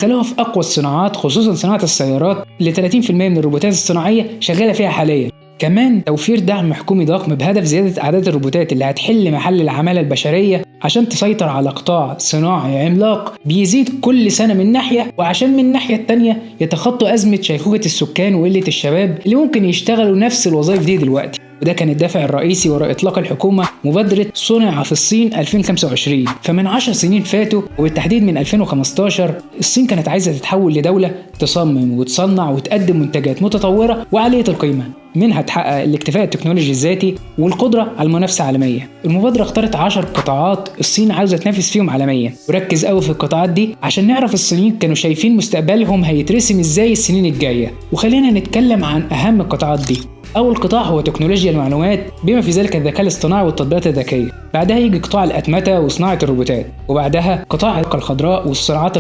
خلوها في أقوى الصناعات، خصوصا صناعة السيارات اللي 30% من الروبوتات الصناعية شغالة فيها حاليا. كمان توفير دعم حكومي ضخم بهدف زيادة أعداد الروبوتات اللي هتحل محل العمالة البشرية عشان تسيطر على قطاع صناعي عملاق بيزيد كل سنة من ناحية، وعشان من الناحية التانية يتخطوا أزمة شيخوخة السكان وقلة الشباب اللي ممكن يشتغلوا نفس الوظائف دي دلوقتي. وده كان الدافع الرئيسي وراء إطلاق الحكومة مبادرة صنع في الصين 2025. فمن 10 سنين فاتوا، وبالتحديد من 2015، الصين كانت عايزة تتحول لدولة تصمم وتصنع وتقدم منتجات متطورة وعالية القيمة، منها تحقق الاكتفاء التكنولوجي الذاتي والقدرة على المنافسة عالميا. المبادرة اختارت 10 قطاعات الصين عاوزة تنافس فيهم عالميا، وركز قوي في القطاعات دي عشان نعرف الصينيين كانوا شايفين مستقبلهم هيترسم ازاي السنين الجاية. وخلينا نتكلم عن أهم القطاعات دي. أول قطاع هو تكنولوجيا المعلومات، بما في ذلك الذكاء الاصطناعي والتطبيقات الذكية. بعدها يجي قطاع الأتمتة وصناعة الروبوتات، وبعدها قطاع الطاقة الخضراء والصناعات